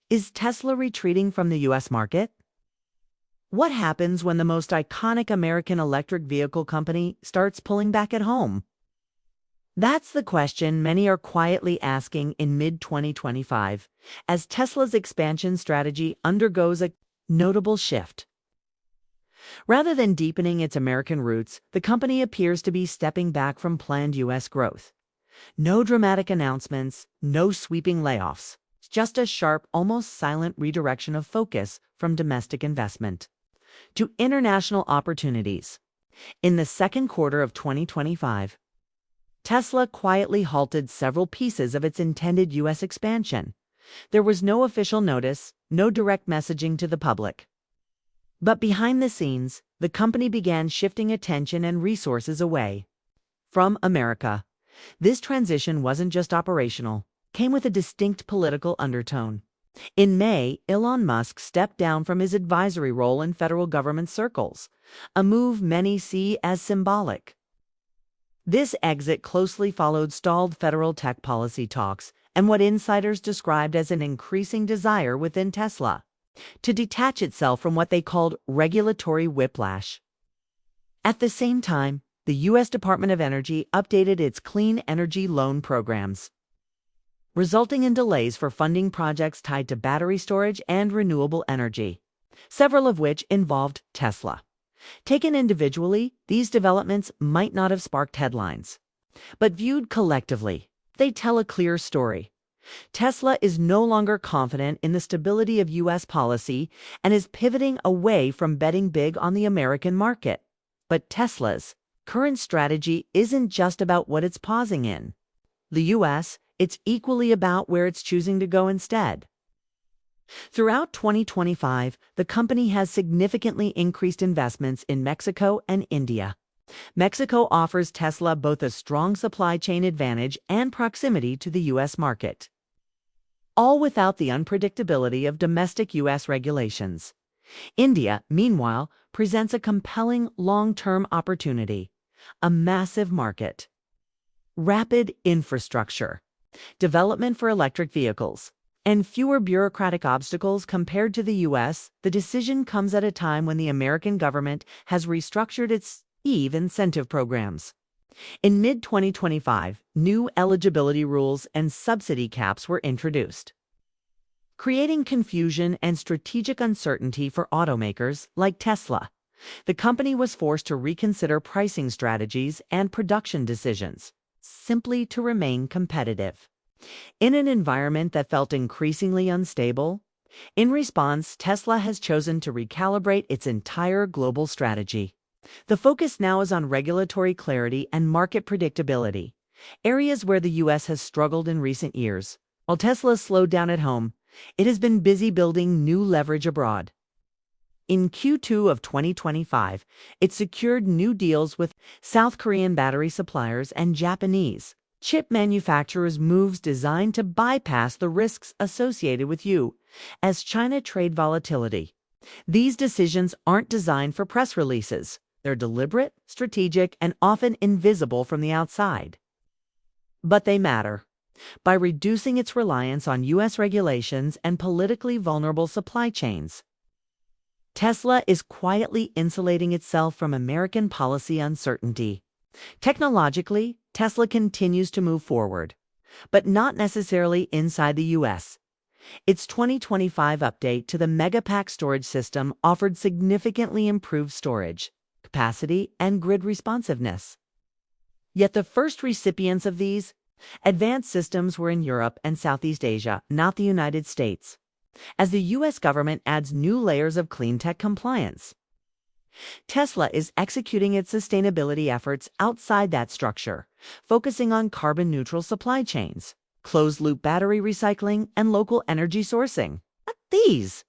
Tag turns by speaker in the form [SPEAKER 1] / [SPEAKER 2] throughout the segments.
[SPEAKER 1] Is Tesla retreating from the U.S. market? What happens when the most iconic American electric vehicle company starts pulling back at home? That's the question many are quietly asking in mid-2025, as Tesla's expansion strategy undergoes a notable shift. Rather than deepening its American roots, the company appears to be stepping back from planned U.S. growth. No dramatic announcements, no sweeping layoffs. Just a sharp, almost silent redirection of focus from domestic investment to international opportunities. In the second quarter of 2025, Tesla quietly halted several pieces of its intended U.S. expansion. There was no official notice, no direct messaging to the public. But behind the scenes, the company began shifting attention and resources away from America. This transition wasn't just operational, came with a distinct political undertone. In May, Elon Musk stepped down from his advisory role in federal government circles, a move many see as symbolic. This exit closely followed stalled federal tech policy talks and what insiders described as an increasing desire within Tesla to detach itself from what they called regulatory whiplash. At the same time, the U.S. Department of Energy updated its clean energy loan programs, resulting in delays for funding projects tied to battery storage and renewable energy, several of which involved Tesla. Taken individually, these developments might not have sparked headlines. But viewed collectively, they tell a clear story. Tesla is no longer confident in the stability of U.S. policy and is pivoting away from betting big on the American market. But Tesla's current strategy isn't just about what it's pausing in the U.S., it's equally about where it's choosing to go instead. Throughout 2025, the company has significantly increased investments in Mexico and India. Mexico offers Tesla both a strong supply chain advantage and proximity to the U.S. market, all without the unpredictability of domestic U.S. regulations. India, meanwhile, presents a compelling long-term opportunity, a massive market, rapid infrastructure, development for electric vehicles, and fewer bureaucratic obstacles compared to the U.S. The decision comes at a time when the American government has restructured its EV incentive programs. In mid-2025, new eligibility rules and subsidy caps were introduced, creating confusion and strategic uncertainty for automakers like Tesla. The company was forced to reconsider pricing strategies and production decisions, simply to remain competitive. In an environment that felt increasingly unstable, in response, Tesla has chosen to recalibrate its entire global strategy. The focus now is on regulatory clarity and market predictability, areas where the U.S. has struggled in recent years. While Tesla slowed down at home, it has been busy building new leverage abroad. In Q2 of 2025, it secured new deals with South Korean battery suppliers and Japanese chip manufacturers, moves designed to bypass the risks associated with U.S. China trade volatility. These decisions aren't designed for press releases. They're deliberate, strategic, and often invisible from the outside. But they matter. By reducing its reliance on U.S. regulations and politically vulnerable supply chains, Tesla is quietly insulating itself from American policy uncertainty. Technologically, Tesla continues to move forward, but not necessarily inside the U.S. Its 2025 update to the Megapack storage system offered significantly improved storage capacity and grid responsiveness. Yet the first recipients of these advanced systems were in Europe and Southeast Asia, not the United States, as the U.S. government adds new layers of clean tech compliance. Tesla is executing its sustainability efforts outside that structure, focusing on carbon-neutral supply chains, closed-loop battery recycling, and local energy sourcing. These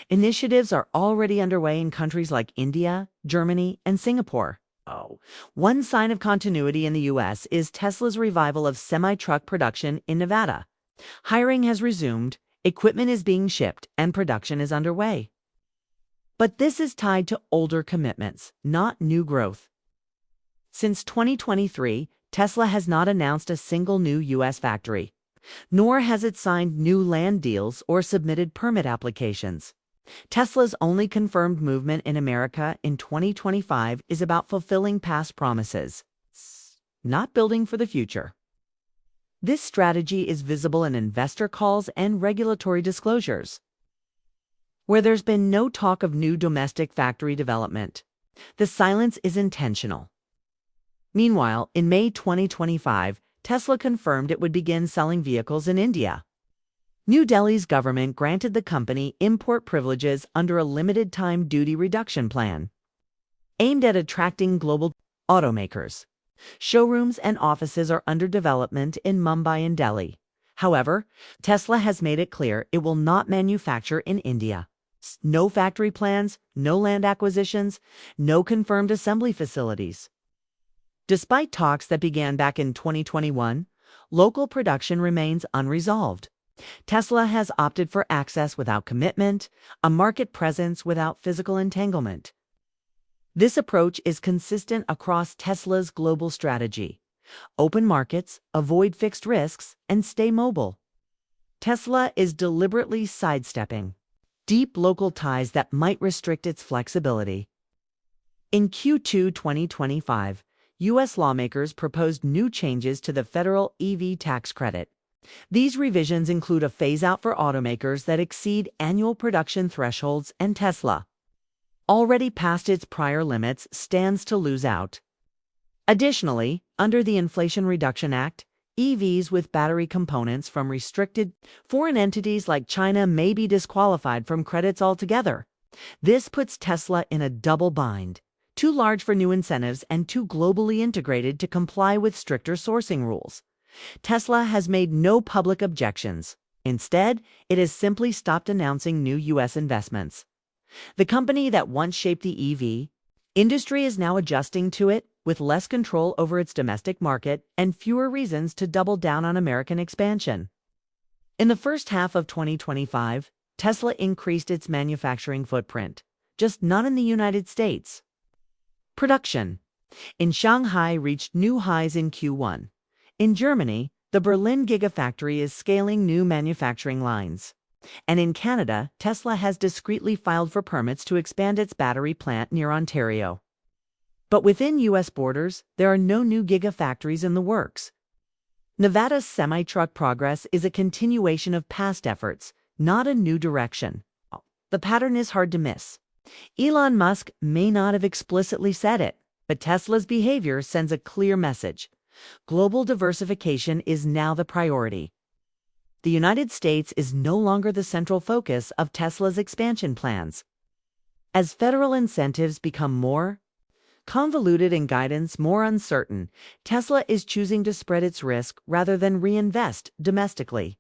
[SPEAKER 1] initiatives are already underway in countries like India, Germany, and Singapore. One sign of continuity in the U.S. is Tesla's revival of semi-truck production in Nevada. Hiring has resumed, equipment is being shipped, and production is underway. But this is tied to older commitments, not new growth. Since 2023, Tesla has not announced a single new U.S. factory. nor has it signed new land deals or submitted permit applications. Tesla's only confirmed movement in America in 2025 is about fulfilling past promises, not building for the future. This strategy is visible in investor calls and regulatory disclosures, where there's been no talk of new domestic factory development. The silence is intentional. Meanwhile, in May 2025, Tesla confirmed it would begin selling vehicles in India. New Delhi's government granted the company import privileges under a limited-time duty reduction plan, aimed at attracting global automakers. Showrooms and offices are under development in Mumbai and Delhi. However, Tesla has made it clear it will not manufacture in India. No factory plans, no land acquisitions, no confirmed assembly facilities. Despite talks that began back in 2021, local production remains unresolved. Tesla has opted for access without commitment, a market presence without physical entanglement. This approach is consistent across Tesla's global strategy: open markets, avoid fixed risks, and stay mobile. Tesla is deliberately sidestepping deep local ties that might restrict its flexibility. In Q2 2025, U.S. lawmakers proposed new changes to the federal EV tax credit. These revisions include a phase-out for automakers that exceed annual production thresholds, and Tesla, already past its prior limits, stands to lose out. Additionally, under the Inflation Reduction Act, EVs with battery components from restricted foreign entities like China may be disqualified from credits altogether. This puts Tesla in a double bind: too large for new incentives and too globally integrated to comply with stricter sourcing rules. Tesla has made no public objections. Instead, it has simply stopped announcing new U.S. investments. The company that once shaped the EV industry is now adjusting to it, with less control over its domestic market and fewer reasons to double down on American expansion. In the first half of 2025, Tesla increased its manufacturing footprint, just not in the United States. Production in Shanghai reached new highs in Q1. In Germany, the Berlin Gigafactory is scaling new manufacturing lines. And in Canada, Tesla has discreetly filed for permits to expand its battery plant near Ontario. But within U.S. borders, there are no new gigafactories in the works. Nevada's semi-truck progress is a continuation of past efforts, not a new direction. The pattern is hard to miss. Elon Musk may not have explicitly said it, but Tesla's behavior sends a clear message. Global diversification is now the priority. The United States is no longer the central focus of Tesla's expansion plans. As federal incentives become more convoluted and guidance more uncertain, Tesla is choosing to spread its risk rather than reinvest domestically.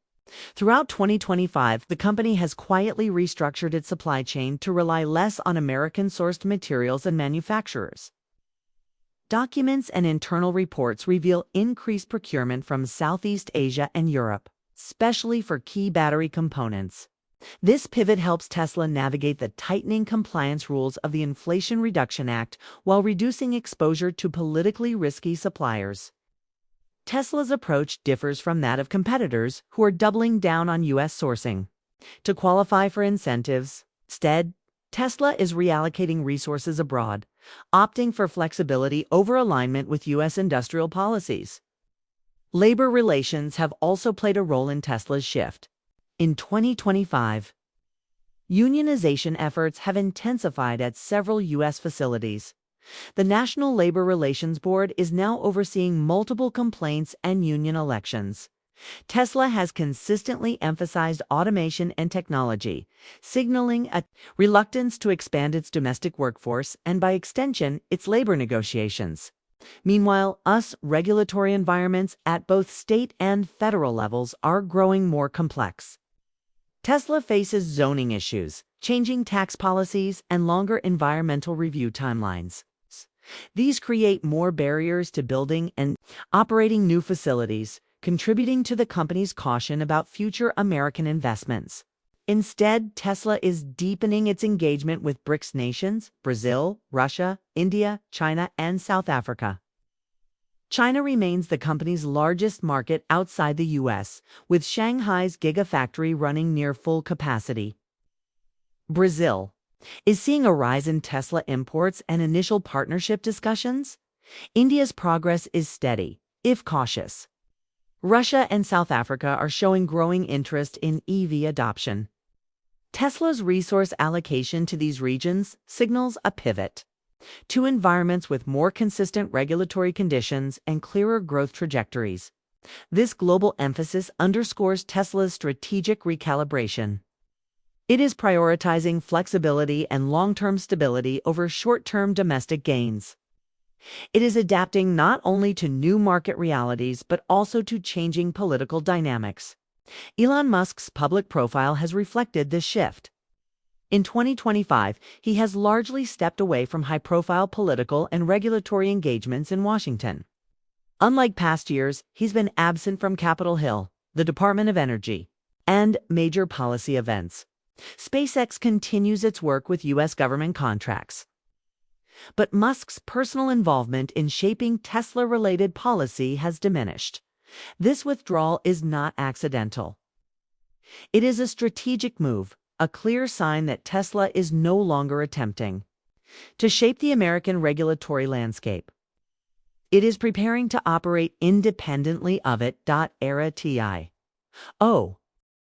[SPEAKER 1] Throughout 2025, the company has quietly restructured its supply chain to rely less on American-sourced materials and manufacturers. Documents and internal reports reveal increased procurement from Southeast Asia and Europe, especially for key battery components. This pivot helps Tesla navigate the tightening compliance rules of the Inflation Reduction Act while reducing exposure to politically risky suppliers. Tesla's approach differs from that of competitors who are doubling down on U.S. sourcing to qualify for incentives. Instead, Tesla is reallocating resources abroad, opting for flexibility over alignment with U.S. industrial policies. Labor relations have also played a role in Tesla's shift. In 2025, unionization efforts have intensified at several U.S. facilities. The National Labor Relations Board is now overseeing multiple complaints and union elections. Tesla has consistently emphasized automation and technology, signaling a reluctance to expand its domestic workforce and, by extension, its labor negotiations. Meanwhile, regulatory environments at both state and federal levels are growing more complex. Tesla faces zoning issues, changing tax policies, and longer environmental review timelines. These create more barriers to building and operating new facilities, contributing to the company's caution about future American investments. Instead, Tesla is deepening its engagement with BRICS nations: Brazil, Russia, India, China, and South Africa. China remains the company's largest market outside the US, with Shanghai's gigafactory running near full capacity. Brazil is seeing a rise in Tesla imports and initial partnership discussions. India's progress is steady, if cautious. Russia and South Africa are showing growing interest in EV adoption. Tesla's resource allocation to these regions signals a pivot to environments with more consistent regulatory conditions and clearer growth trajectories. This global emphasis underscores Tesla's strategic recalibration. It is prioritizing flexibility and long-term stability over short-term domestic gains. It is adapting not only to new market realities but also to changing political dynamics. Elon Musk's public profile has reflected this shift. In 2025, he has largely stepped away from high-profile political and regulatory engagements in Washington. Unlike past years, he's been absent from Capitol Hill, the Department of Energy, and major policy events. SpaceX continues its work with U.S. government contracts. But Musk's personal involvement in shaping Tesla-related policy has diminished. This withdrawal is not accidental. It is a strategic move, a clear sign that Tesla is no longer attempting to shape the American regulatory landscape. It is preparing to operate independently of it. Era TI. Oh,